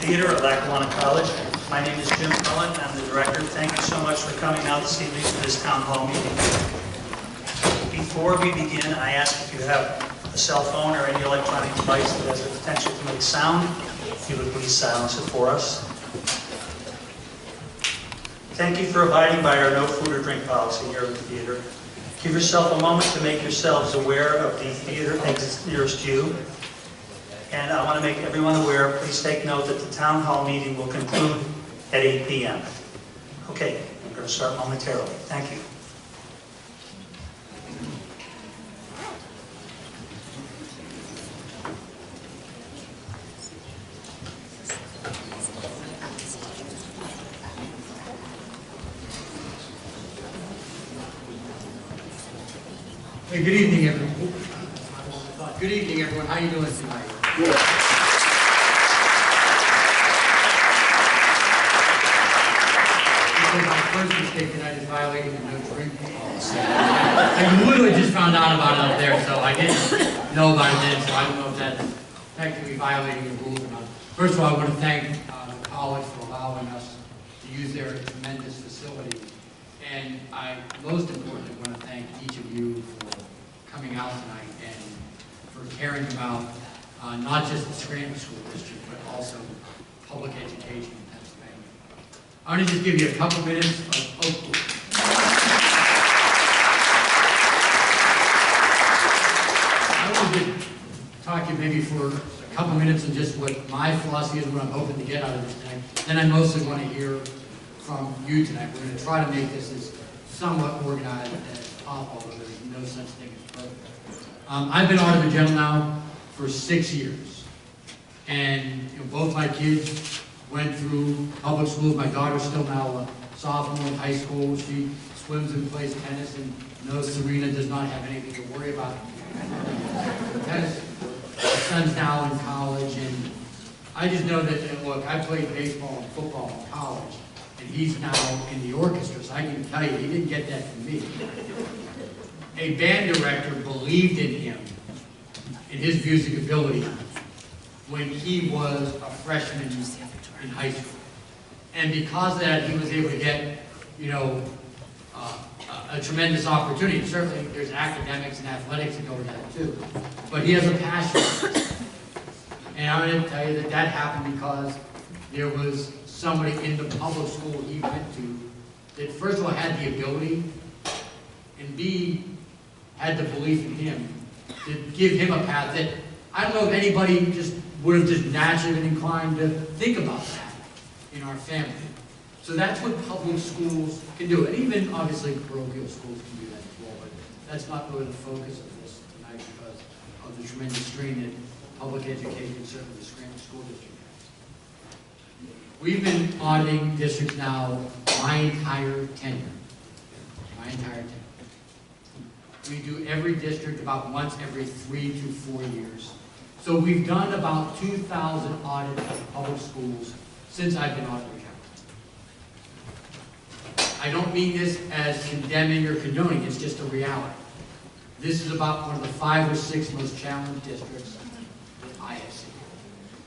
Theater at Lackawanna College. My name is Jim Cullen. I'm the director. Thank you so much for coming out this evening to this town hall meeting. Before we begin, I ask if you have a cell phone or any electronic device that has the potential to make sound, if you would please silence it for us. Thank you for abiding by our no food or drink policy here at the theater. Give yourself a moment to make yourselves aware of the theater exits nearest you. And I want to make everyone aware, please take note that the town hall meeting will conclude at 8 p.m. Okay, I'm going to start momentarily. Thank you. Hey, good evening, everyone. Good evening, everyone. How are you doing tonight? Good. This is my first mistake tonight is violating the no drink policy. I literally just found out about it up there, so I didn't know about it then, so I don't know if that's technically violating the rules or not. First of all, I want to thank the college for allowing us to use their tremendous facility. And I, most importantly, want to thank each of you for coming out tonight and for caring about not just the Scranton School District, but also public education in Pennsylvania. I want to just give you a couple minutes of I want to talk to you maybe for a couple minutes on just what my philosophy is, what I'm hoping to get out of this tonight. Then I mostly want to hear from you tonight. We're going to try to make this as somewhat organized as possible, although there's no such thing as perfect. I've been Auditor General now for 6 years, and both my kids went through public schools. My daughter's still now a sophomore in high school. She swims and plays tennis, and knows Serena does not have anything to worry about. Tennis. My son's now in college, and I just know that, look, I played baseball and football in college, and he's now in the orchestra, so I can tell you, he didn't get that from me. A band director believed in him, in his music ability, when he was a freshman in high school. And because of that, he was able to get, a tremendous opportunity. Certainly, there's academics and athletics that go with that too. But he has a passion for this. And I'm going to tell you that that happened because there was somebody in the public school he went to that, first of all, had the ability, and B, had the belief in him to give him a path that I don't know if anybody just would have just naturally been inclined to think about that in our family. So that's what public schools can do. And even, obviously, parochial schools can do that as well, but that's not really the focus of this tonight because of the tremendous strain that public education, certainly the Scranton School District has. We've been auditing districts now my entire tenure. My entire tenure. We do every district about once every 3 to 4 years. So we've done about 2,000 audits of public schools since I've been Auditor General. I don't mean this as condemning or condoning, it's just a reality. This is about one of the 5 or 6 most challenged districts that I have seen.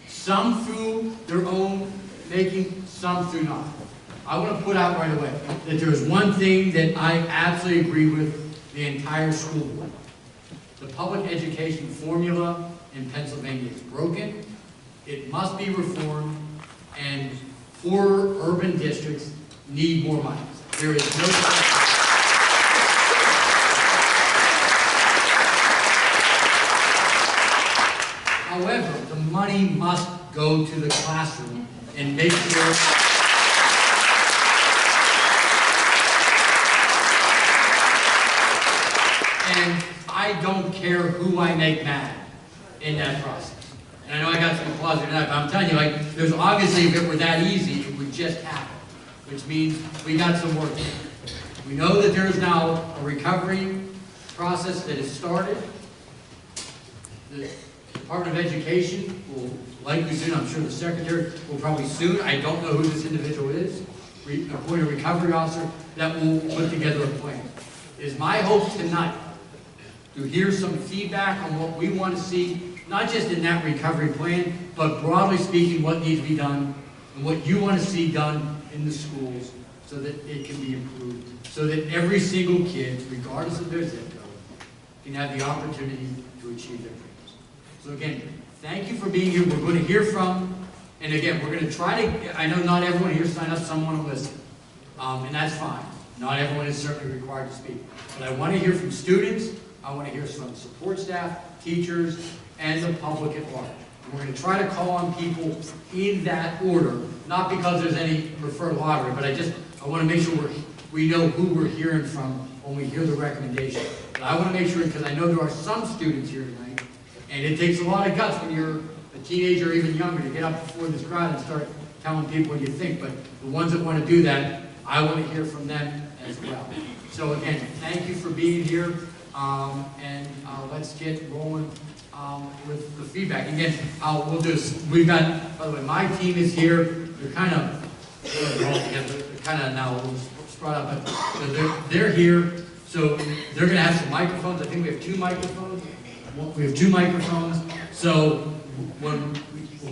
Some through their own making, some through not. I want to put out right away that there is one thing that I absolutely agree with the entire school board. The public education formula in Pennsylvania is broken. It must be reformed, and poor urban districts need more money. There is no However, the money must go to the classroom and make sure and I don't care who I make mad in that process. And I know I got some applause here tonight, but I'm telling you, like, there's obviously, if it were that easy, it would just happen. Which means we got some work to do. We know that there is now a recovery process that has started. The Department of Education will likely soon, I'm sure the Secretary will probably soon, I don't know who this individual is, appoint a recovery officer that will put together a plan. It is my hope tonight to hear some feedback on what we want to see not just in that recovery plan, but broadly speaking, what needs to be done and what you want to see done in the schools so that it can be improved, so that every single kid, regardless of their zip code, can have the opportunity to achieve their dreams. So again, thank you for being here. We're going to hear from, and again, we're going to try to, I know not everyone here signed up, some want to listen, and that's fine. Not everyone is certainly required to speak. But I want to hear from students, I want to hear from support staff, teachers, and the public at large. And we're going to try to call on people in that order, not because there's any preferred lottery, but I want to make sure we know who we're hearing from when we hear the recommendation. But I want to make sure, because I know there are some students here tonight, and it takes a lot of guts when you're a teenager or even younger to get up before this crowd and start telling people what you think. But the ones that want to do that, I want to hear from them as well. So again, thank you for being here, and let's get rolling with the feedback. Again, we'll do this. We've got, by the way, my team is here. They're kind of, they're kind of now spread out, but they're here. So they're going to have some microphones. I think we have 2 microphones. We have 2 microphones. So when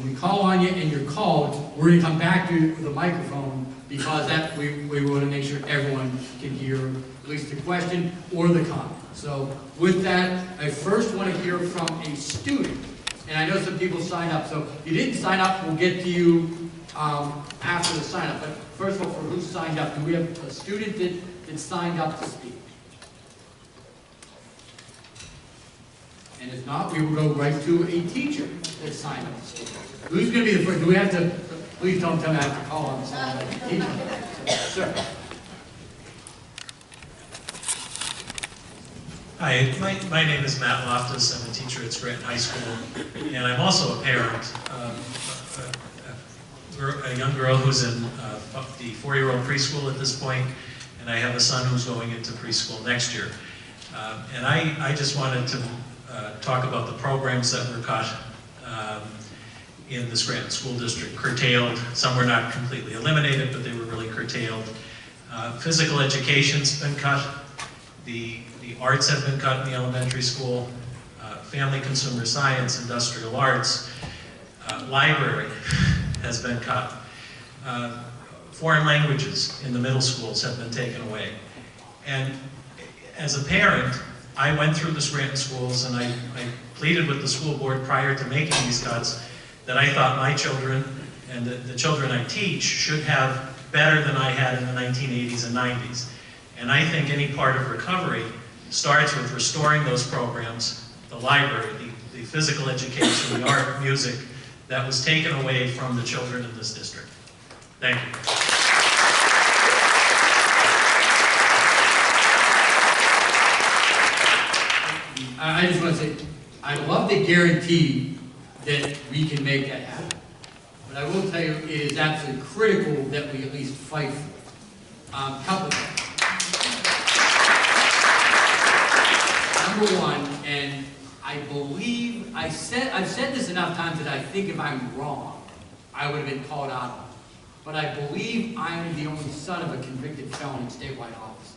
we call on you and you're called, we're going to come back to you with a microphone, because that we want to make sure everyone can hear at least the question or the comment. So with that, I first want to hear from a student. And I know some people signed up. So if you didn't sign up, we'll get to you after the sign up. But first of all, for who signed up, do we have a student that signed up to speak? And if not, we will go right to a teacher that signed up to speak. Who's going to be the first? Do we have to? Please don't tell me I have to call on someone like a teacher. Sir. Hi, my name is Matt Loftus. I'm a teacher at Scranton High School, and I'm also a parent. A young girl who's in the 4-year-old preschool at this point, and I have a son who's going into preschool next year. And I just wanted to talk about the programs that were cut in the Scranton School District, curtailed. Some were not completely eliminated, but they were really curtailed. Physical education's been cut. The arts have been cut in the elementary school. Family consumer science, industrial arts, library has been cut. Foreign languages in the middle schools have been taken away. And as a parent, I went through the Scranton schools and I pleaded with the school board prior to making these cuts that I thought my children and the children I teach should have better than I had in the 1980s and 90s. And I think any part of recovery starts with restoring those programs, the library, the physical education, the art, music, that was taken away from the children in this district. Thank you. I just want to say, I'd love to guarantee that we can make that happen. But I will tell you, it is absolutely critical that we at least fight for it. Couple of things. Number one, and I believe, I've said this enough times that I think if I'm wrong, I would have been called out on it. But I believe I am the only son of a convicted felon in statewide office.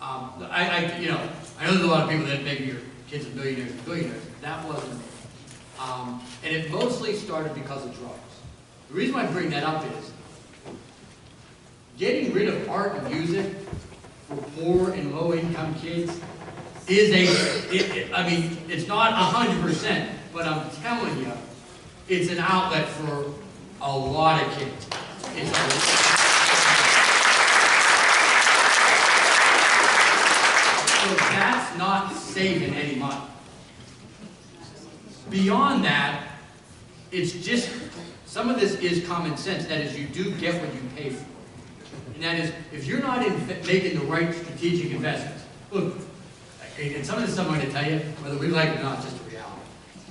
I know there's a lot of people that maybe your kids are millionaires and billionaires. That wasn't me. And it mostly started because of drugs. The reason why I bring that up is getting rid of art and music for poor and low-income kids is I mean, it's not 100%, but I'm telling you, it's an outlet for a lot of kids. So that's not saving any money. Beyond that, it's just, some of this is common sense. That is, you do get what you pay for. And that is, if you're not making the right strategic investments, look, and some of this stuff I'm going to tell you, whether we like it or not, it's just a reality.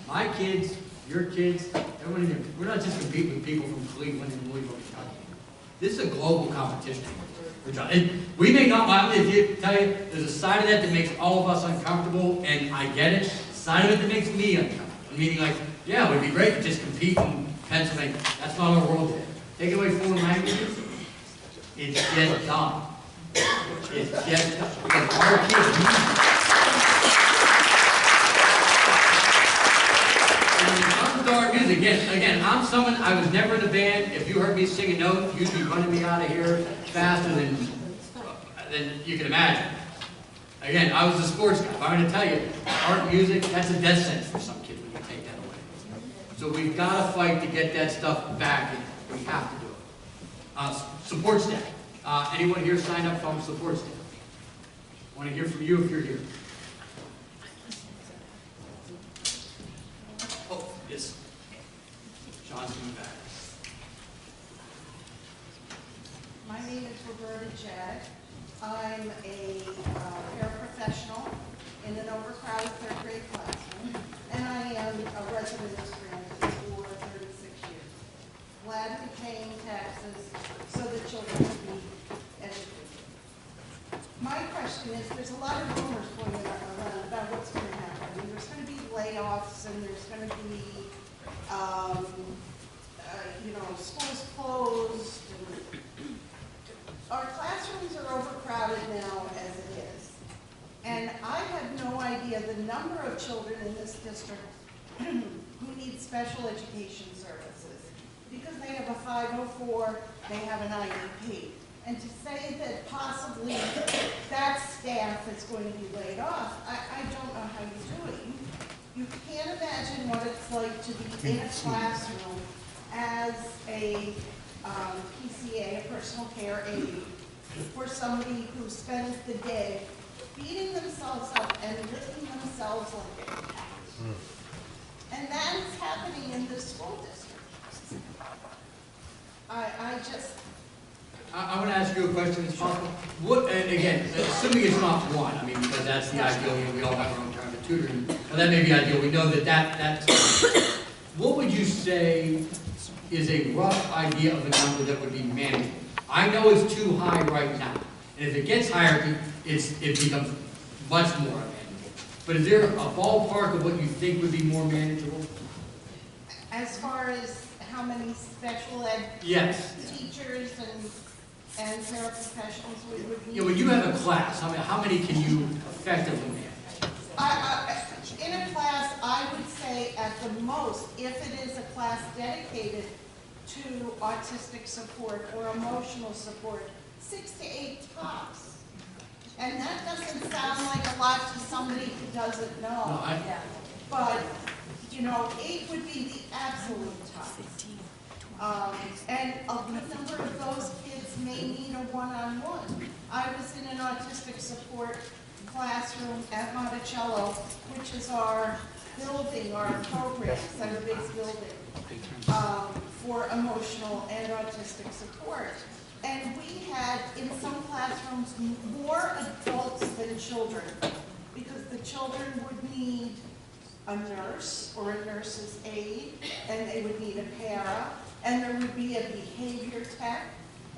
My kids, your kids, everyone in here, we're not just competing with people from Cleveland and Louisville, Kentucky. This is a global competition. And we may not, I'm going to tell you, there's a side of that that makes all of us uncomfortable, and I get it. A side of it that makes me uncomfortable. Meaning like, yeah, it would be great to just compete in Pennsylvania. That's not our world today. Take away foreign languages, it's just dumb. It's just dumb. Because our kids need it. again, I'm someone, I was never in a band. If you heard me sing a note, you'd be running me out of here faster than you can imagine. Again, I was a sports guy. I'm going to tell you, art, music, that's a death sentence for some kids when you take that away. So we've got to fight to get that stuff back in. We have to do it. Support staff. Anyone here signed up from support staff? I want to hear from you if you're here. Oh, yes. Sean's coming back. My name is Roberta Jagg. I'm a paraprofessional in an overcrowded third grade classroom, and I am a resident of Scranton for 36 years. Glad to be paying taxes so that children can be educated. My question is, there's a lot of rumors going around about what's going to happen. I mean, there's going to be layoffs, and there's going to be, schools closed. Our classrooms are overcrowded now as it is. And I have no idea the number of children in this district who need special education services. Because they have a 504, they have an IEP. And to say that possibly that staff is going to be laid off, I don't know how you do it. You can't imagine what it's like to be in a classroom as a PCA, a personal care aide, for somebody who spends the day beating themselves up and licking themselves like a cat. And that is happening in this school district. I want to ask you a question, if possible. What, and again, assuming it's not one, I mean, because that's the ideal, we all have our own term of tutoring, and that may be ideal, we know that's what would you say is a rough idea of a number that would be manageable? I know it's too high right now, and if it gets higher, it becomes much more unmanageable. But is there a ballpark of what you think would be more manageable? As far as how many special ed teachers and paraprofessionals we would need? Yeah, when you have a class, how many can you effectively manage? In a class, I would say at the most, if it is a class dedicated to autistic support or emotional support, 6 to 8 tops. And that doesn't sound like a lot to somebody who doesn't know. But, 8 would be the absolute top. And a good number of those kids may need a one-on-one. I was in an autistic support classroom at Monticello, which is our building, our program, center-based building, for emotional and autistic support. And we had, in some classrooms, more adults than children, because the children would need a nurse or a nurse's aide, and they would need a para, and there would be a behavior tech,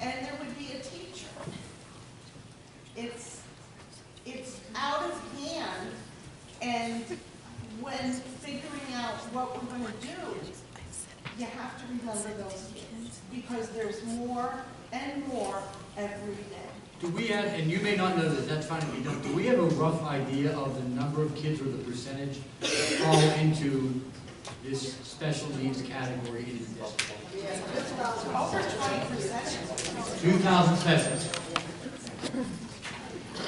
and there would be a teacher. It's out of hand, and when figuring out what we're going to do, you have to remember those kids, because there's more and more every day. Do we have, and you may not know this, that's fine if you don't, do we have a rough idea of the number of kids or the percentage that fall into this special needs category in the district? Over 20%. 2,000 specialists.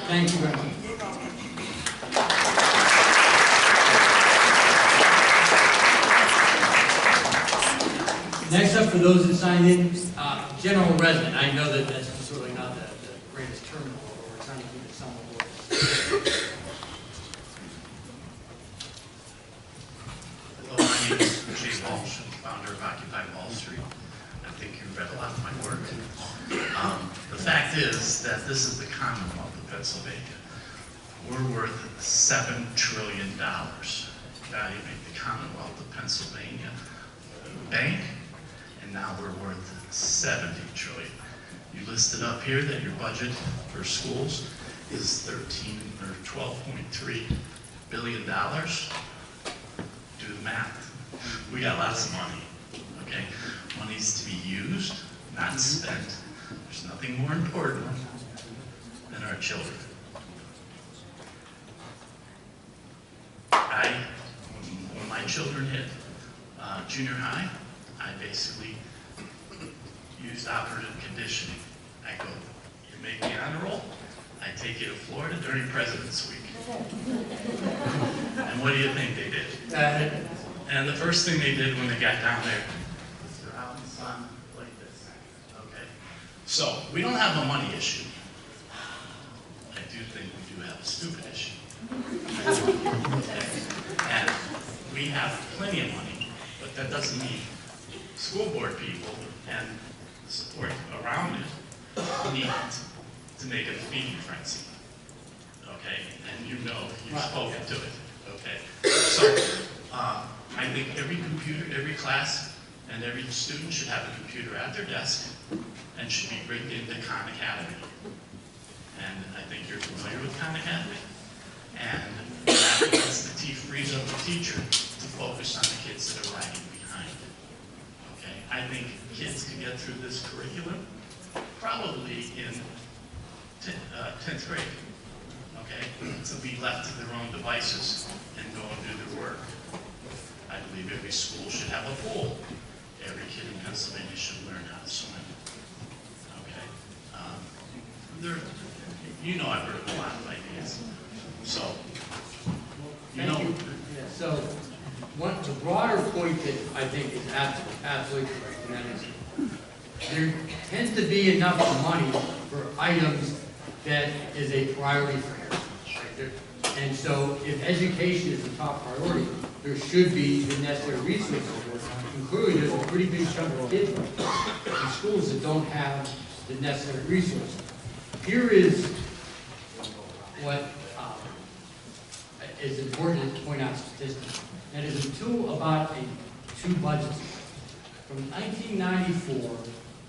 Thank you very much. Next up, for those that signed in, general resident. I know that that's certainly not the greatest term in the world, but we're trying to keep it somewhat orderly. Hello, my name is Jay Walsh, I'm founder of Occupy Wall Street. I think you've read a lot of my work. The fact is that this is the Commonwealth of Pennsylvania. We're worth $7 trillion. Evaluate the Commonwealth of Pennsylvania bank, and now we're worth $70 trillion. You listed up here that your budget for schools is $12.3 billion. Do the math. We got lots of money, okay? Money's to be used, not spent. There's nothing more important than our children. When my children hit Junior high, I basically used operative conditioning. I go, you make me honor roll, I take you to Florida during President's Week. And what do you think they did? And the first thing they did when they got down there was they're out in the sun like this. Okay? So, we don't have a money issue. I do think we do have a stupid issue. Okay? And we have plenty of money, but that doesn't mean school board people and the support around it need to make it a feeding frenzy. Okay? And you know, you've spoken to it. Okay? So, I think every computer, every class, and every student should have a computer at their desk and should be rigged into Khan Academy. And I think you're familiar with Khan Academy. And that frees up the teacher to focus on the kids that are lagging behind. Okay? I think kids can get through this curriculum probably in 10th grade. Okay? To be left to their own devices and go and do their work. I believe every school should have a pool. Every kid in Pennsylvania should learn how to swim. Okay? You know I've heard a lot of ideas. So, you know. Thank you. Yeah, so, the broader point that I think is absolutely correct, and that is, there tends to be enough money for items that is a priority for everyone. Right? And so, if education is the top priority, there should be the necessary resources. Including, there's a pretty big chunk of kids in schools that don't have the necessary resources. Here is what is important to point out statistics. That is, until about two budgets ago, from 1994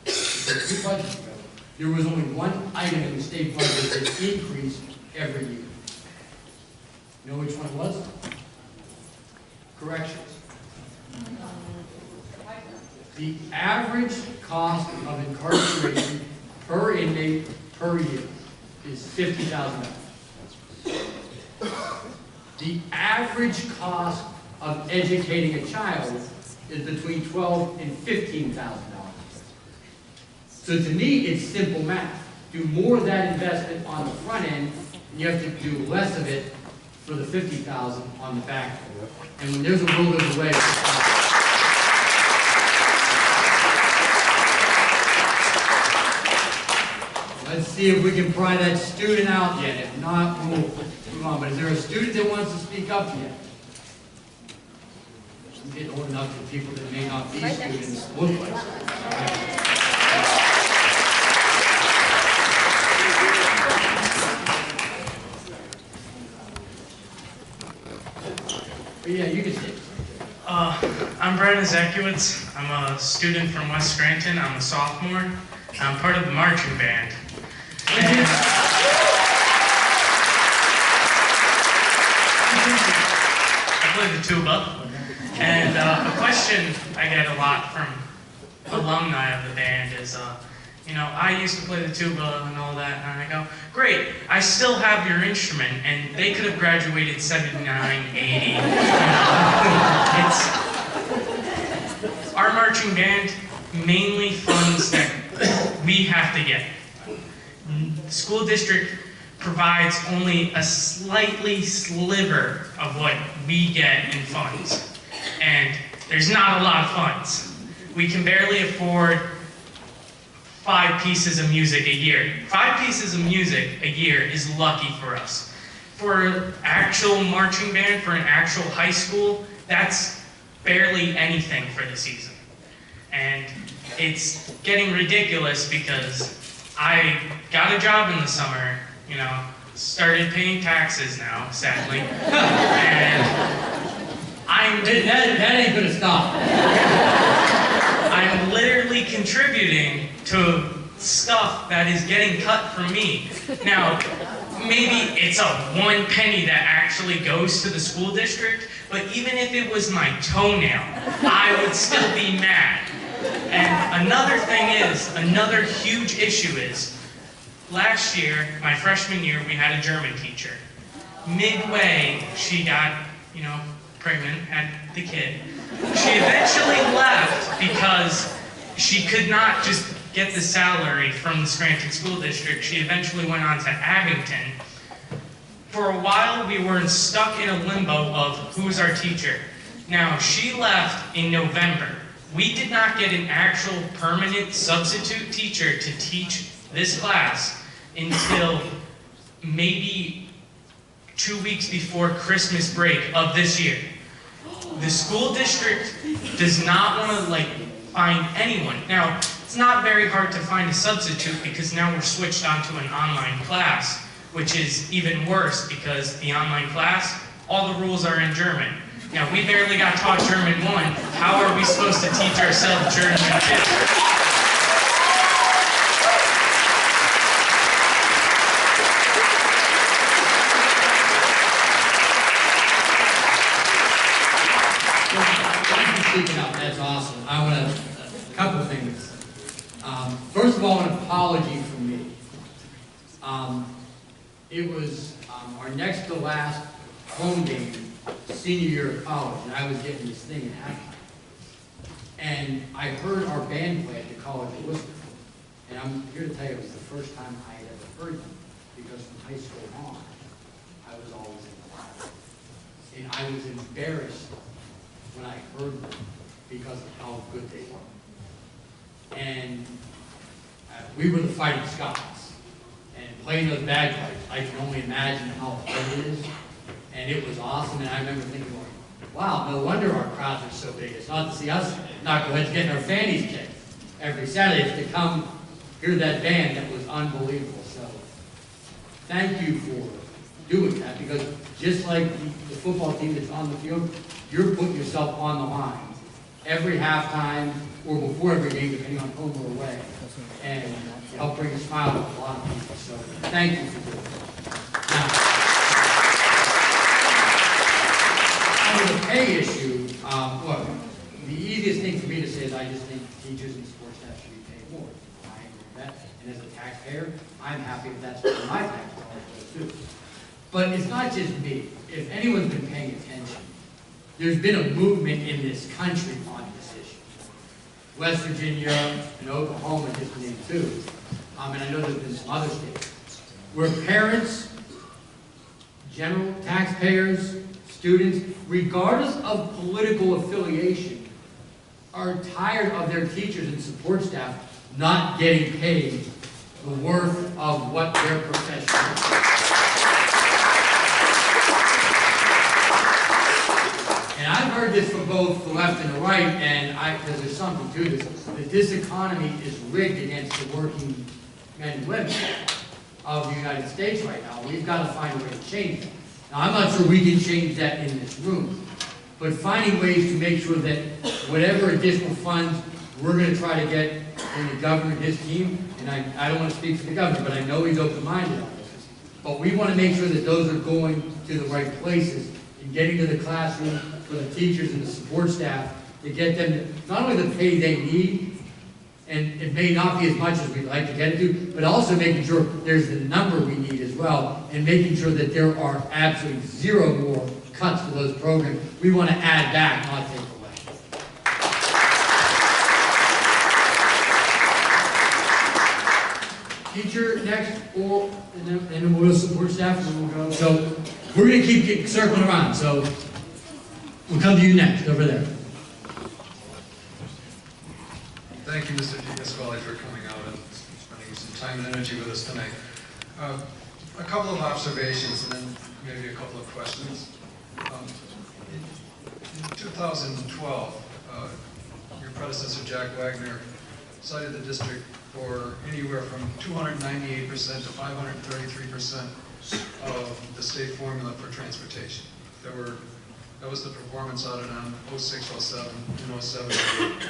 to 2 budgets ago, there was only one item in the state budget that increased every year. You know which one it was? Corrections. The average cost of incarceration per inmate per year is $50,000. The average cost of educating a child is between $12,000 and $15,000. So to me, it's simple math. Do more of that investment on the front end, and you have to do less of it for the $50,000 on the back end. And when there's a will, there's a way. Let's see if we can pry that student out yet. If not, we'll move on. But is there a student that wants to speak up yet? I'm getting old enough for people that may not be students. Look like. Yeah, you can sit. I'm Brandon Zekiewicz. I'm a student from West Scranton. I'm a sophomore. I'm part of the marching band. And I play the tuba. And a question I get a lot from alumni of the band is, you know, I used to play the tuba and all that, and I go, great, I still have your instrument, and they could have graduated 79, 80. You know, it's, our marching band mainly funds that we have to get. The school district provides only a slightly sliver of what we get in funds, and there's not a lot of funds. We can barely afford 5 pieces of music a year. 5 pieces of music a year is lucky for us. For an actual marching band, for an actual high school, that's barely anything for the season. And it's getting ridiculous because I got a job in the summer, you know, started paying taxes now, sadly, and that ain't gonna stop. I'm literally contributing to stuff that is getting cut from me. Now, maybe it's a 1 penny that actually goes to the school district, but even if it was my toenail, I would still be mad. And another thing is, another huge issue is, last year, my freshman year, we had a German teacher. Midway, she got, you know, pregnant, had the kid. She eventually left because she could not just get the salary from the Scranton School District. She eventually went on to Abington. For a while, we were stuck in a limbo of who's our teacher. Now, she left in November. We did not get an actual permanent substitute teacher to teach this class until maybe 2 weeks before Christmas break of this year. The school district does not want to find anyone. Now, it's not very hard to find a substitute because now we're switched onto an online class, which is even worse because the online class, all the rules are in German. Now, we barely got taught German 1. How are we supposed to teach ourselves German 2? Speaking up, that's awesome. I want to, a couple things. First of all, an apology from me. It was our next to last home game, senior year of college, and I was getting this thing in halftime. And I heard our band play at the College of Worcester. And I'm here to tell you, it was the first time I had ever heard them, because from high school on, I was always in the choir. And I was embarrassed when I heard them because of how good they were. And we were the Fighting Scots. And playing those bagpipes, I can only imagine how hard it is. And it was awesome. And I remember thinking, wow, no wonder our crowds are so big. It's not to see us knuckleheads getting our fannies kicked every Saturday. It's to come hear that band that was unbelievable. So thank you for doing that, because just like the football team that's on the field, you're putting yourself on the line every halftime or before every game, depending on home or away, and help bring a smile to a lot of people. So thank you for doing that. Now, on the pay issue, look, the easiest thing for me to say is I just think teachers and sports staff should be paid more. I agree with that. And as a taxpayer, I'm happy if that's where my tax dollars go too. But it's not just me. If anyone's been paying attention, there's been a movement in this country on this issue. West Virginia and Oklahoma just named two. And I know there's been some other states where parents, general taxpayers, students, regardless of political affiliation, are tired of their teachers and support staff not getting paid the worth of what their profession is. And I've heard this from both the left and the right, and because there's something to this, that this economy is rigged against the working men and women of the United States right now. We've got to find a way to change it. Now, I'm not sure we can change that in this room, but finding ways to make sure that whatever additional funds we're going to try to get from the governor and his team, and I don't want to speak for the governor, but I know he's open-minded on this, but we want to make sure that those are going to the right places and getting to the classroom for the teachers and the support staff to get them not only the pay they need, and it may not be as much as we'd like to get it to, but also making sure there's the number we need as well, and making sure that there are absolutely zero more cuts to those programs. We want to add back, not take away. Teacher next, and then we'll support staff, and then we'll go. So we're going to keep circling around. So we'll come to you next, over there. Thank you, Mr. DePasquale, for coming out and spending some time and energy with us tonight. A couple of observations and then maybe a couple of questions. In 2012, your predecessor, Jack Wagner, cited the district for anywhere from 298% to 533% of the state formula for transportation. That was the performance audit on 06, 07, and 07, 08.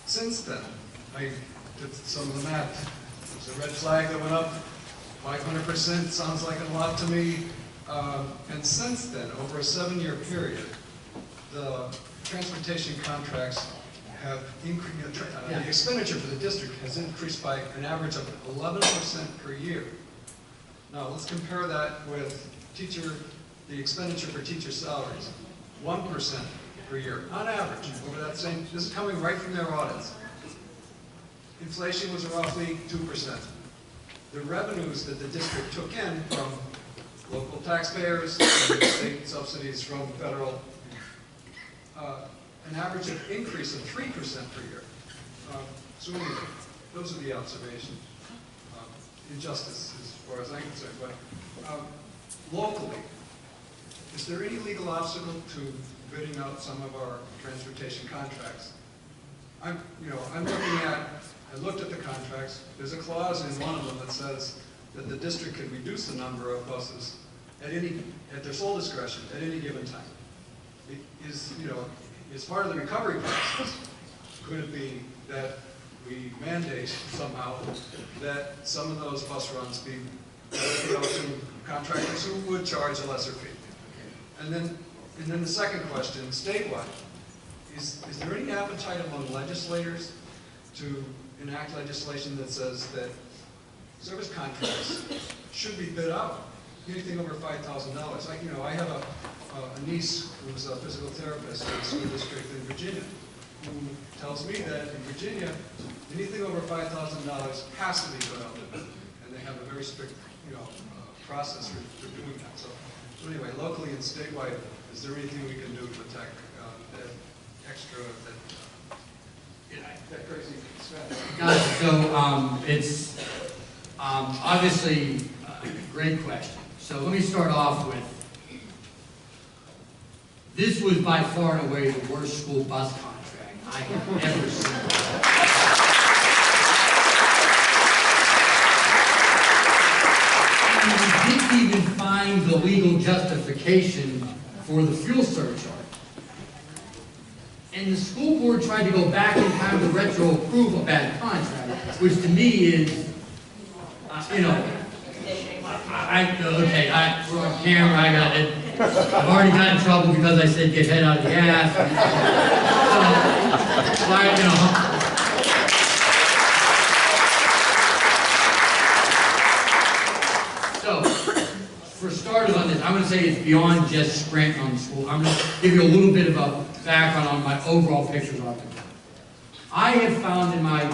Since then, I did some of the math. There's a red flag that went up 500%, sounds like a lot to me. And since then, over a 7-year period, the transportation contracts have increased, the expenditure for the district has increased by an average of 11% per year. Now, let's compare that with the expenditure for teacher salaries. 1% per year, on average, over that same, this is coming right from their audits. Inflation was roughly 2%. The revenues that the district took in from local taxpayers, and state subsidies from federal, an average of increase of 3% per year. So anyway, those are the observations. Injustice as far as I'm concerned, but locally, is there any legal obstacle to bidding out some of our transportation contracts? I looked at the contracts. There's a clause in one of them that says that the district can reduce the number of buses at their sole discretion at any given time. As part of the recovery process, could it be that we mandate somehow that some of those bus runs be to contractors who would charge a lesser fee? And then the second question, statewide, is there any appetite among legislators to enact legislation that says that service contracts should be bid out, anything over $5,000? I have a niece who's a physical therapist in a school district in Virginia, who tells me that in Virginia, anything over $5,000 has to be put out to bid, and they have a very strict, process for doing that. So anyway, locally and statewide, is there anything we can do to attack that extra, that crazy expense? Got it. So it's obviously a great question. So let me start off with, this was by far and away the worst school bus contract I have ever seen. We didn't even find the legal justification for the fuel surcharge. And the school board tried to go back in time to retro approve a bad contract, which to me is, we're on camera, I got it. I've already got in trouble because I said get head out of the ass. So, for starters on this, I'm going to say it's beyond just Scranton on the school. I'm going to give you a little bit of a background on my overall pictures of it. I have found in my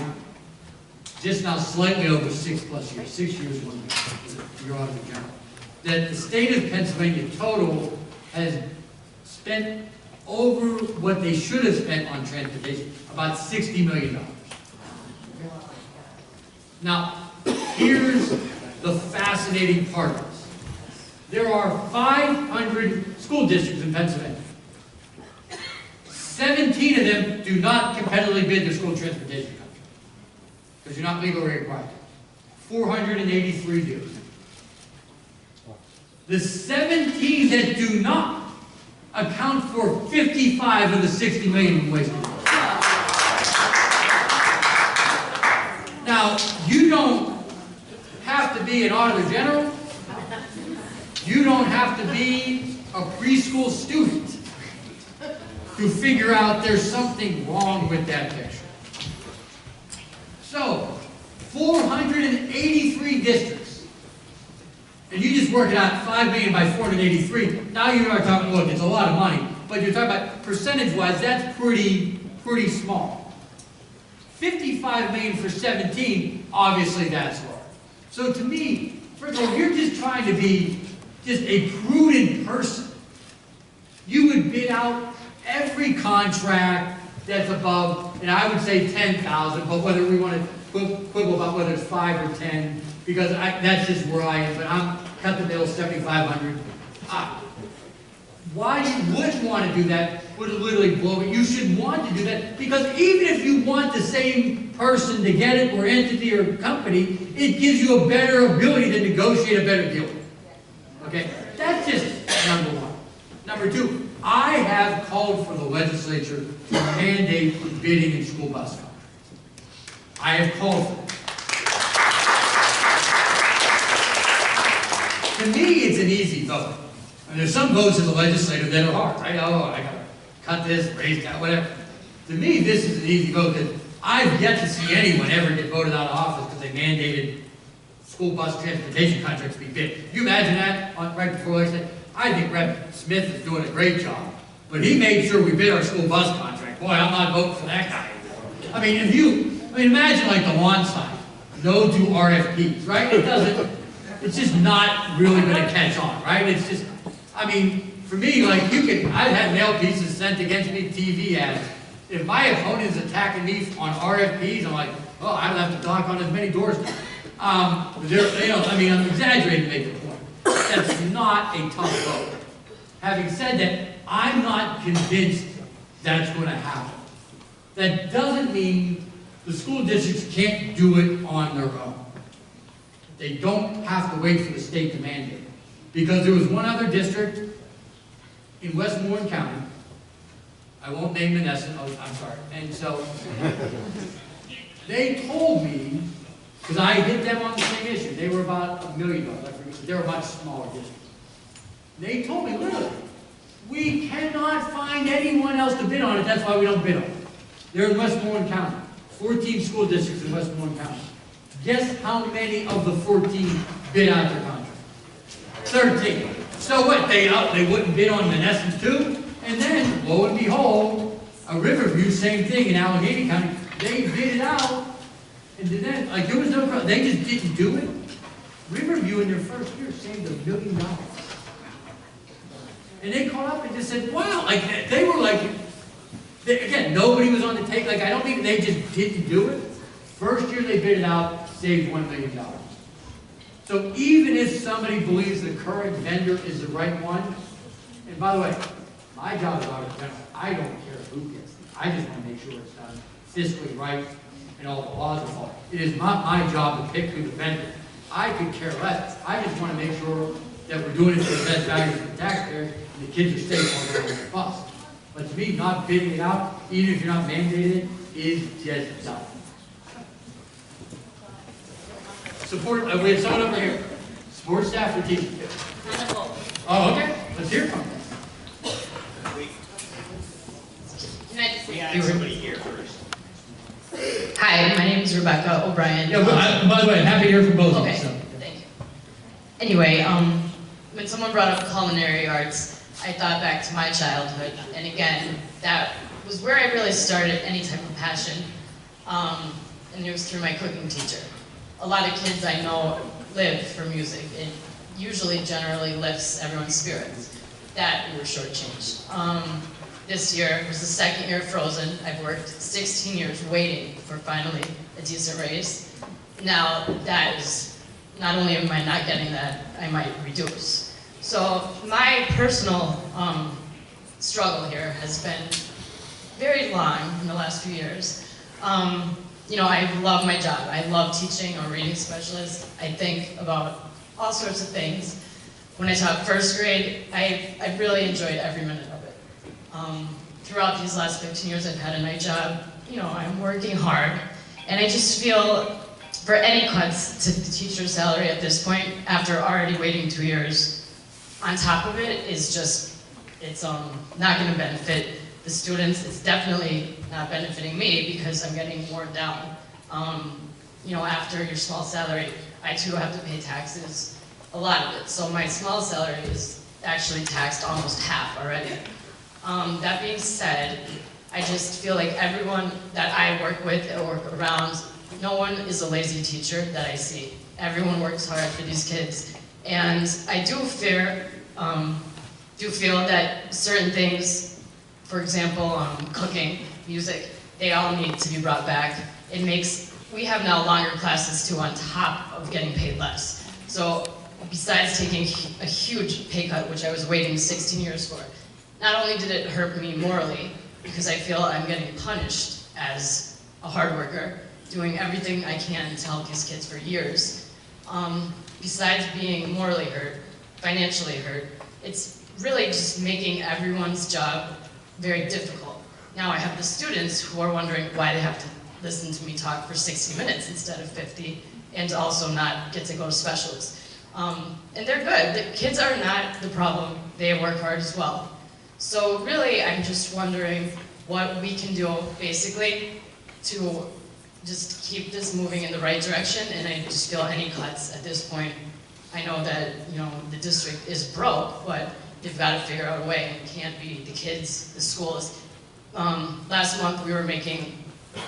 just now slightly over 6+ years, 6 years, 1 year, your auditor general, that the state of Pennsylvania total has spent over what they should have spent on transportation, about $60 million. Now, here's the fascinating part of this. There are 500 school districts in Pennsylvania. 17 of them do not competitively bid their school transportation contract, because you're not legally required. 483 do. The 17 that do not account for 55 of the 60 million in waste. Now, you don't have to be an auditor general. You don't have to be a preschool student to figure out there's something wrong with that picture. So, 483 districts, and you just work it out, 5 million by 483. Now you are talking, look, it's a lot of money, but you're talking about percentage-wise, that's pretty small. 55 million for 17, obviously that's large. So to me, first of all, you're just trying to be just a prudent person. You would bid out every contract that's above, and I would say 10,000, but whether we want to quibble about whether it's 5 or 10, because that's just where I am, but I'm cut the bill 7,500. Why you wouldn't want to do that would literally blow it. You should want to do that, because even if you want the same person to get it, or entity or company, it gives you a better ability to negotiate a better deal. Okay? That's just number one. Number two, I have called for the legislature to mandate bidding in school bus contracts. I have called for it. To me, it's an easy vote. And there's some votes in the legislature that are hard, right? Oh, I gotta cut this, raise that, whatever. To me, this is an easy vote, because I've yet to see anyone ever get voted out of office because they mandated school bus transportation contracts be bid. Can you imagine that right before election? I think Rep. Smith is doing a great job But he made sure we bid our school bus contract. Boy, I'm not voting for that guy. I mean, imagine like the lawn sign, no to RFPs, right? It's just not really gonna catch on, right? It's just, I mean, for me, like I've had mail pieces sent against me, TV ads. If my opponent is attacking me on RFPs, I'm like, well, I don't have to knock on as many doors. I'm exaggerating to make the point. That's not a tough vote. Having said that, I'm not convinced that's going to happen. That doesn't mean the school districts can't do it on their own. They don't have to wait for the state to mandate it. Because there was one other district in Westmoreland County, I won't name Menneson, I'm sorry, and so they told me, because I hit them on the same issue, they were about $1 million, I forget, they were a much smaller district. They told me, literally, we cannot find anyone else to bid on it, that's why we don't bid on it. They're in Westmoreland County, 14 school districts in Westmoreland County. Guess how many of the 14 bid out their contract? 13. So what, they wouldn't bid on Menneson too? And then, lo and behold, a Riverview, same thing in Allegheny County, they bid it out, and then, like, there was no, they just didn't do it. Riverview in their first year saved $1 million. And they called up and just said, wow, like, they were like, again, nobody was on the take, like, I don't think they just didn't do it. First year they bid it out, saved $1 million. So even if somebody believes the current vendor is the right one, and by the way, my job is auditor general, I don't care who gets it. I just want to make sure it's done fiscally right and all the laws are followed. It is not my job to pick who the vendor is. I could care less. I just want to make sure that we're doing it for the best value for the taxpayers and the kids are safe on their own bus. But to me, not bidding it out, even if you're not mandated, is just dumb. Support, we have someone over here. Support staff for teachers. Oh, okay. Let's hear from them. We have somebody here first. Hi, my name is Rebecca O'Brien. Yeah, by the way, I'm happy to hear from both of you. Okay, So. thank you. Anyway, when someone brought up culinary arts, I thought back to my childhood, and again, that was where I really started any type of passion, and it was through my cooking teacher. A lot of kids I know live for music. It usually generally lifts everyone's spirits. That we were shortchanged. This year was the second year of Frozen. I've worked 16 years waiting for finally a decent raise. Now that is, not only am I not getting that, I might reduce. So my personal struggle here has been very long in the last few years. You know, I love my job. I love teaching. I'm a reading specialist. I think about all sorts of things. When I taught first grade, I really enjoyed every minute of it. Throughout these last 15 years I've had a night job, you know, I'm working hard, and I just feel for any cuts to the teacher's salary at this point, after already waiting 2 years, on top of it is just, it's not going to benefit the students. It's definitely not benefiting me because I'm getting worn down. You know, after your small salary, I too have to pay taxes, a lot of it. So my small salary is actually taxed almost half already. That being said, I just feel like everyone that I work with or work around, no one is a lazy teacher that I see. Everyone works hard for these kids. And I do feel that certain things, for example, cooking, music, they all need to be brought back. We have now longer classes too on top of getting paid less. So besides taking a huge pay cut, which I was waiting 16 years for, not only did it hurt me morally, because I feel I'm getting punished as a hard worker, doing everything I can to help these kids for years. Besides being morally hurt, financially hurt, it's really just making everyone's job very difficult. Now I have the students who are wondering why they have to listen to me talk for 60 minutes instead of 50, and also not get to go to specials. And they're good. The kids are not the problem. They work hard as well. So really, I'm just wondering what we can do, basically, to just keep this moving in the right direction, and I just feel any cuts at this point. I know that, you know, the district is broke, but they've got to figure out a way. It can't be the kids, the schools. Last month we were making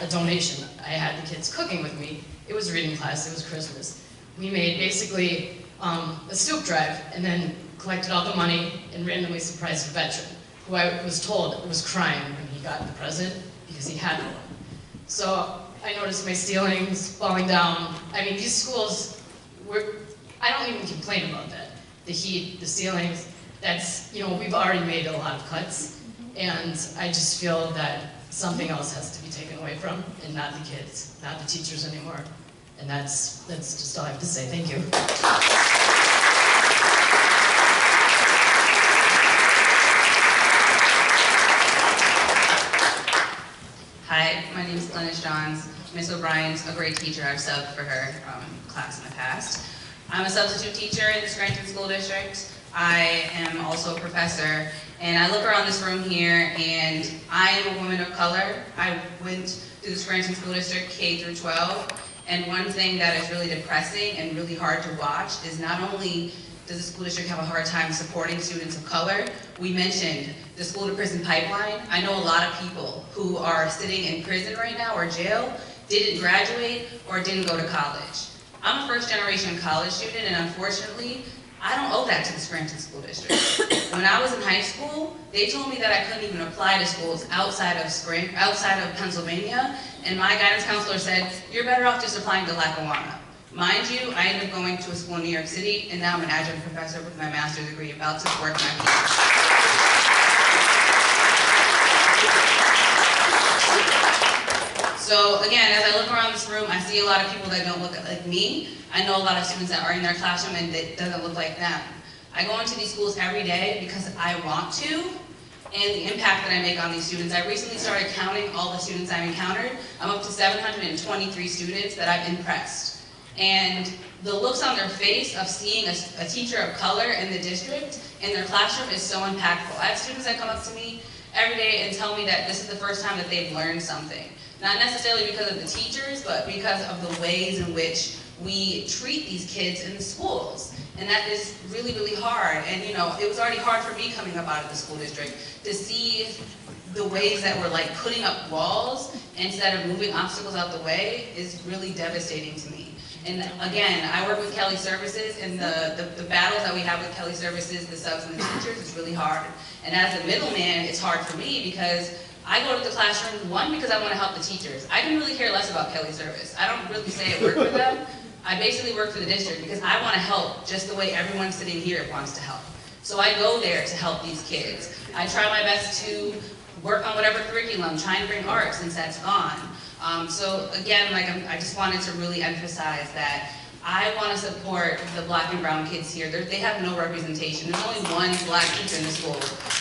a donation. I had the kids cooking with me. It was a reading class, it was Christmas. We made basically a soup drive and then collected all the money and randomly surprised a veteran who I was told was crying when he got the present because he had one. So I noticed my ceilings falling down. I mean, these schools, I don't even complain about that. The heat, the ceilings, that's, you know, we've already made a lot of cuts. And I just feel that something else has to be taken away from, and not the kids, not the teachers anymore. And that's just all I have to say. Thank you. Hi, my name is Glennis Johns. Miss O'Brien's a great teacher. I've subbed for her class in the past. I'm a substitute teacher in the Scranton School District. I am also a professor, and I look around this room here, and I am a woman of color. I went to the Scranton School District K through 12, and one thing that is really depressing and really hard to watch is not only does the school district have a hard time supporting students of color, we mentioned the school to prison pipeline. I know a lot of people who are sitting in prison right now or jail, didn't graduate or didn't go to college. I'm a first generation college student, and unfortunately, I don't owe that to the Scranton School District. When I was in high school, they told me that I couldn't even apply to schools outside of Pennsylvania, and my guidance counselor said, you're better off just applying to Lackawanna. Mind you, I ended up going to a school in New York City, and now I'm an adjunct professor with my master's degree, about to work my PhD. So again, as I look around this room, I see a lot of people that don't look like me. I know a lot of students that are in their classroom and it doesn't look like them. I go into these schools every day because I want to, and the impact that I make on these students. I recently started counting all the students I've encountered. I'm up to 723 students that I've impressed. And the looks on their face of seeing a teacher of color in the district in their classroom is so impactful. I have students that come up to me every day and tell me that this is the first time that they've learned something. Not necessarily because of the teachers, but because of the ways in which we treat these kids in the schools. And that is really, really hard. And you know, it was already hard for me coming up out of the school district to see the ways that we're like putting up walls instead of moving obstacles out the way is really devastating to me. And again, I work with Kelly Services, and the battles that we have with Kelly Services, the subs and the teachers, is really hard. And as a middleman, it's hard for me because I go to the classroom, one, because I want to help the teachers. I can really care less about Kelly Service. I don't really say I work for them. I basically work for the district because I want to help just the way everyone sitting here wants to help. So I go there to help these kids. I try my best to work on whatever curriculum, try and bring art since that's gone. So again, like I just wanted to really emphasize that I want to support the black and brown kids here. They have no representation. There's only one black teacher in the school,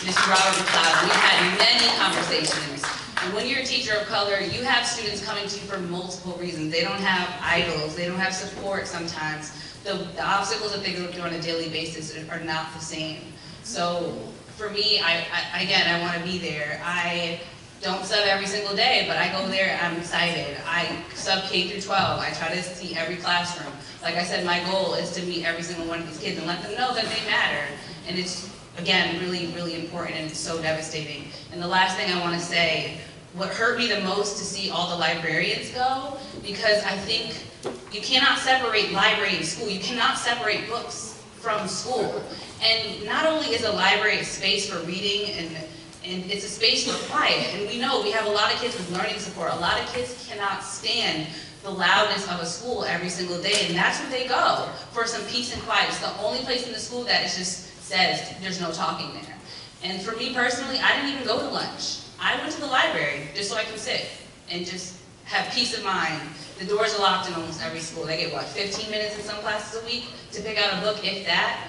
Mr. Robert McLeod. We've had many conversations. And when you're a teacher of color, you have students coming to you for multiple reasons. They don't have idols. They don't have support sometimes. The obstacles that they go through on a daily basis are not the same. So for me, I want to be there. I don't sub every single day, but I go there, I'm excited. I sub K through 12. I try to see every classroom. Like I said, my goal is to meet every single one of these kids and let them know that they matter. And it's, again, really, really important, and it's so devastating. And the last thing I want to say, what hurt me the most to see all the librarians go, because I think you cannot separate library and school. You cannot separate books from school. And not only is a library a space for reading and it's a space for quiet, and we know we have a lot of kids with learning support. A lot of kids cannot stand the loudness of a school every single day, and that's where they go for some peace and quiet. It's the only place in the school that it just says there's no talking there. And for me personally, I didn't even go to lunch. I went to the library just so I can sit and just have peace of mind. The doors are locked in almost every school. They get, what, 15 minutes in some classes a week to pick out a book, if that,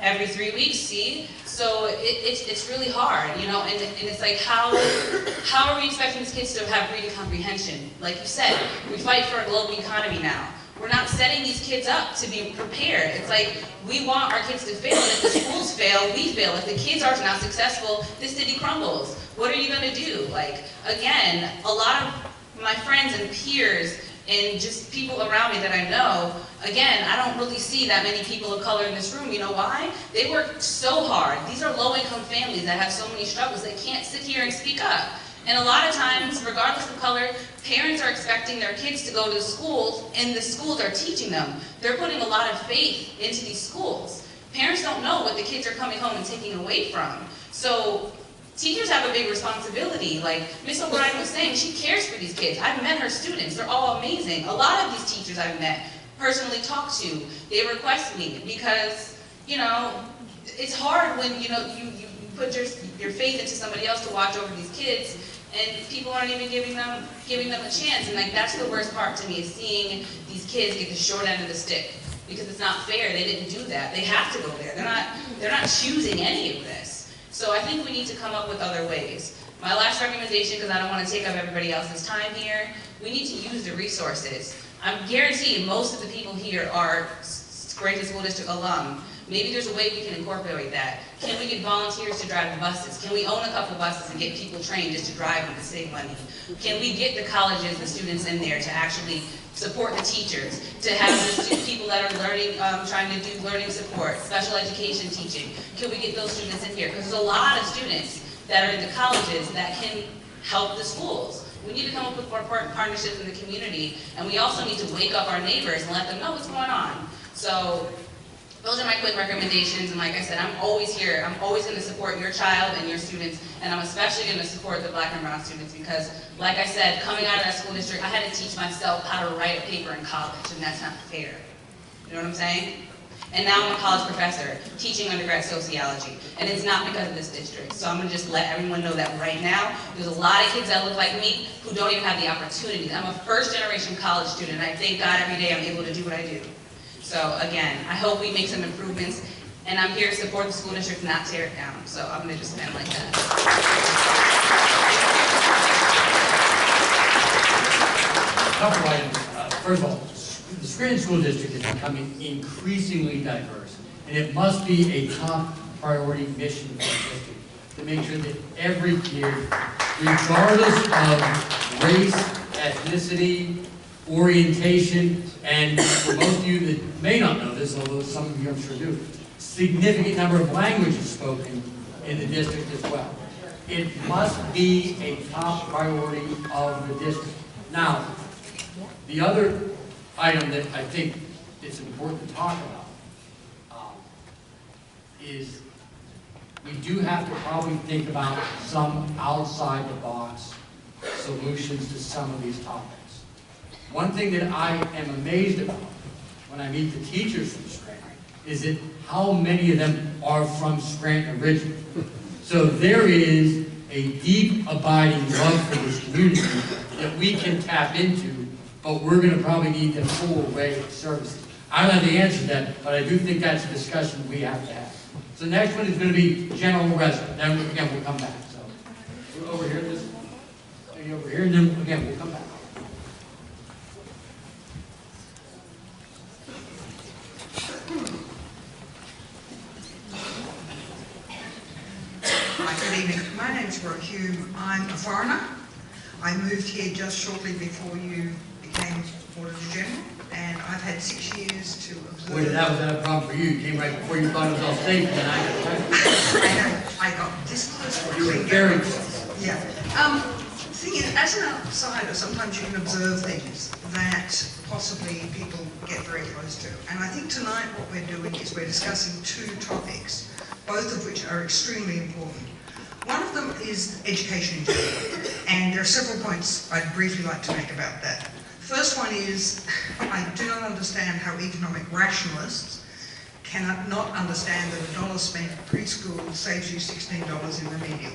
every 3 weeks, see? So it's really hard, you know, and it's like, how are we expecting these kids to have reading comprehension? Like you said, we fight for a global economy now. We're not setting these kids up to be prepared. It's like, we want our kids to fail, and if the schools fail, we fail. If the kids are not successful, this city crumbles. What are you gonna do? Like, again, a lot of my friends and peers and just people around me that I know, again, I don't really see that many people of color in this room. You know why? They work so hard. These are low-income families that have so many struggles. They can't sit here and speak up. And a lot of times, regardless of color, parents are expecting their kids to go to the schools, and the schools are teaching them. They're putting a lot of faith into these schools. Parents don't know what the kids are coming home and taking away from. So teachers have a big responsibility. Like Ms. O'Brien was saying, she cares for these kids. I've met her students. They're all amazing. A lot of these teachers I've met, personally talked to, they request me because, you know, it's hard when, you know, you put your faith into somebody else to watch over these kids, and people aren't even giving them a chance. And like, that's the worst part to me, is seeing these kids get the short end of the stick, because it's not fair. They didn't do that. They have to go there. They're not choosing any of this. So I think we need to come up with other ways. My last recommendation, because I don't want to take up everybody else's time here, we need to use the resources. I'm guaranteed most of the people here are Scranton School District alum. Maybe there's a way we can incorporate that. Can we get volunteers to drive the buses? Can we own a couple buses and get people trained just to drive them to save money? Can we get the colleges, the students in there to actually support the teachers, to have the people that are learning, trying to do learning support, special education teaching? Can we get those students in here? Because there's a lot of students that are in the colleges that can help the schools. We need to come up with more partnerships in the community, and we also need to wake up our neighbors and let them know what's going on. So those are my quick recommendations, and like I said, I'm always here. I'm always going to support your child and your students, and I'm especially going to support the black and brown students because, like I said, coming out of that school district, I had to teach myself how to write a paper in college, and that's not fair. You know what I'm saying? And now I'm a college professor teaching undergrad sociology, and it's not because of this district. So I'm going to just let everyone know that right now, there's a lot of kids that look like me who don't even have the opportunities. I'm a first-generation college student, and I thank God every day I'm able to do what I do. So again, I hope we make some improvements, and I'm here to support the school district, not tear it down. So I'm going to just end like that. Couple items. First of all, the Scranton School District is becoming increasingly diverse, and it must be a top priority mission for the district to make sure that every kid, regardless of race, ethnicity, orientation, and for most of you that may not know this, although some of you I'm sure do, significant number of languages spoken in the district as well. It must be a top priority of the district. Now, the other item that I think it's important to talk about is we do have to probably think about some outside-the-box solutions to some of these topics. One thing that I am amazed about when I meet the teachers from Scranton is that how many of them are from Scranton originally. So there is a deep, abiding love for this community that we can tap into, but we're going to probably need the full array of services. I don't have the answer to that, but I do think that's a discussion we have to have. So the next one is going to be general resident. Then again, we'll come back. So we're over here, this lady over here, and then again, we'll come back. Good evening. My name's Rose Hume. I'm a foreigner. I moved here just shortly before you became Auditor General, and I've had 6 years to observe. Boy, that was a problem for you. You came right before you thought it was all safe, and I know. I got this close. You were very close. Yeah. Thing is, as an outsider, sometimes you can observe things that possibly people get very close to. And I think tonight what we're doing is we're discussing two topics, both of which are extremely important. One of them is education in general, and there are several points I'd briefly like to make about that. First one is, I do not understand how economic rationalists cannot not understand that $1 spent at preschool saves you $16 in remedial.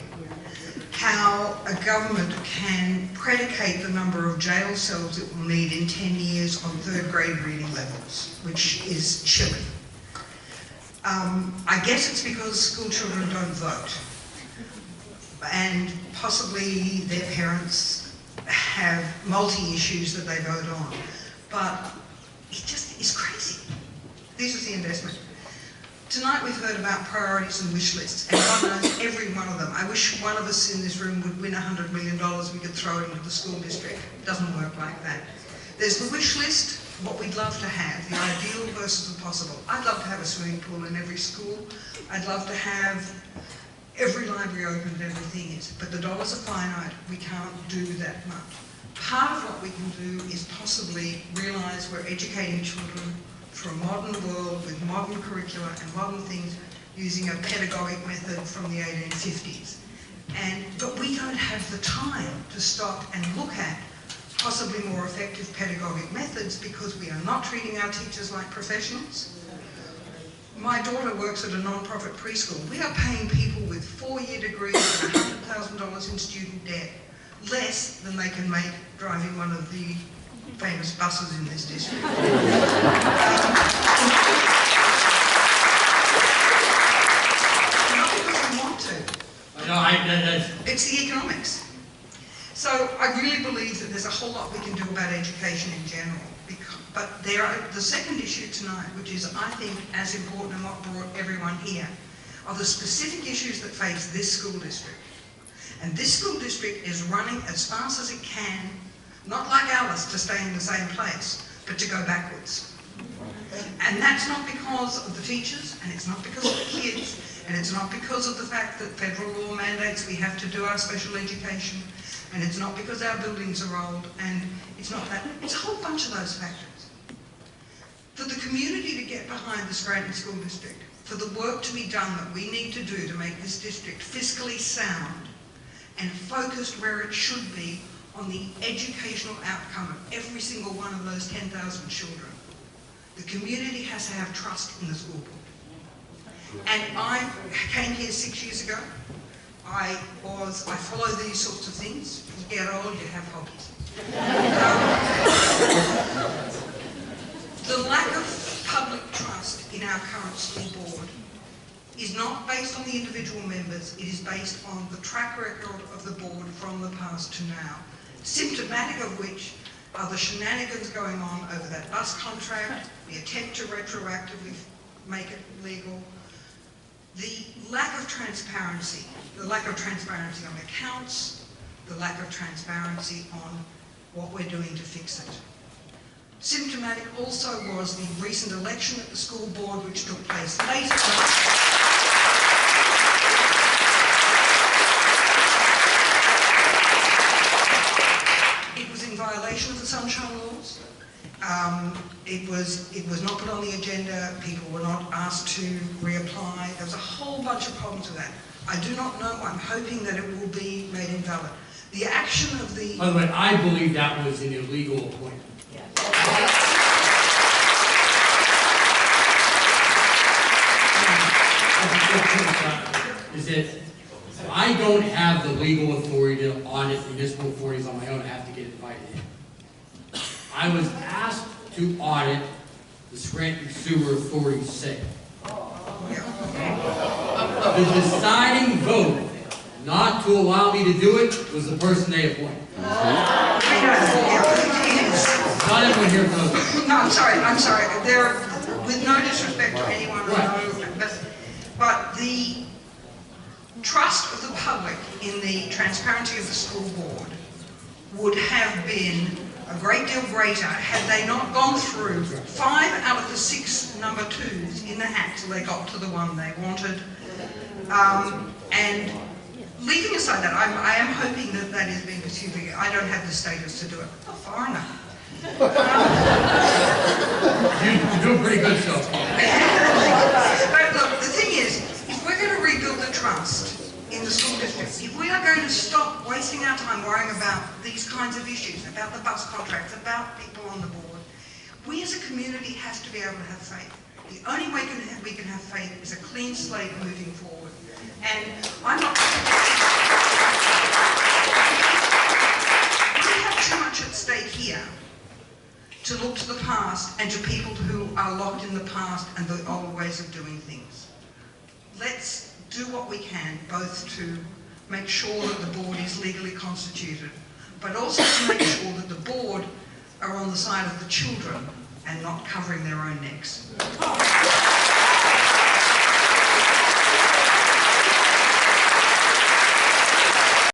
How a government can predicate the number of jail cells it will need in 10 years on third grade reading levels, which is chilling. I guess it's because school children don't vote, and possibly their parents have multi-issues that they vote on, but it just is crazy. This is the investment. Tonight we've heard about priorities and wish lists, and God knows every one of them. I wish one of us in this room would win $100 million, we could throw it into the school district. It doesn't work like that. There's the wish list, what we'd love to have, the ideal versus the possible. I'd love to have a swimming pool in every school. I'd love to have every library open and everything is, but the dollars are finite. We can't do that much. Part of what we can do is possibly realise we're educating children for a modern world with modern curricula and modern things using a pedagogic method from the 1850s. But we don't have the time to stop and look at possibly more effective pedagogic methods because we are not treating our teachers like professionals. My daughter works at a non-profit preschool. We are paying people with 4-year degrees and $100,000 in student debt less than they can make driving one of the famous buses in this district. Not because we want to. It's the economics. So I really believe that there's a whole lot we can do about education in general. But the second issue tonight, which is I think as important and what brought everyone here, are the specific issues that face this school district. And this school district is running as fast as it can, not like Alice to stay in the same place, but to go backwards. And that's not because of the teachers, and it's not because of the kids, and it's not because of the fact that federal law mandates we have to do our special education, and it's not because our buildings are old, and it's not that. It's a whole bunch of those factors. For the community to get behind the Scranton School District, for the work to be done that we need to do to make this district fiscally sound and focused where it should be on the educational outcome of every single one of those 10,000 children, the community has to have trust in the school board. And I came here 6 years ago. I follow these sorts of things. You get old, you have hobbies. The lack of public trust in our current school board is not based on the individual members, it is based on the track record of the board from the past to now. Symptomatic of which are the shenanigans going on over that bus contract, the attempt to retroactively make it legal, the lack of transparency on accounts, the lack of transparency on what we're doing to fix it. Symptomatic also was the recent election at the school board which took place late at night. It was in violation of the Sunshine Laws. It was not put on the agenda. People were not asked to reapply. There was a whole bunch of problems with that. I do not know. I'm hoping that it will be made invalid. The action of the... By the way, I believe that was an illegal appointment. Is that I don't have the legal authority to audit municipal authorities on my own. I have to get invited in. I was asked to audit the Scranton Sewer Authority's sale. The deciding vote not to allow me to do it was the person they appointed. Not everyone here knows. No, I'm sorry. With no disrespect to anyone, but the trust of the public in the transparency of the school board would have been a great deal greater had they not gone through 5 out of the 6 number 2s in the hat till they got to the one they wanted. And leaving aside that, I am hoping that that is being pursued. I don't have the status to do it. Not far enough. You're doing pretty good, so. But look, the thing is, if we're going to rebuild the trust in the school district, if we are going to stop wasting our time worrying about these kinds of issues, about the bus contracts, about people on the board, we as a community have to be able to have faith. The only way we can have faith is a clean slate moving forward. And I'm not... We have too much at stake here to look to the past and to people who are locked in the past and the old ways of doing things. Let's do what we can, both to make sure that the board is legally constituted, but also to make sure that the board are on the side of the children and not covering their own necks.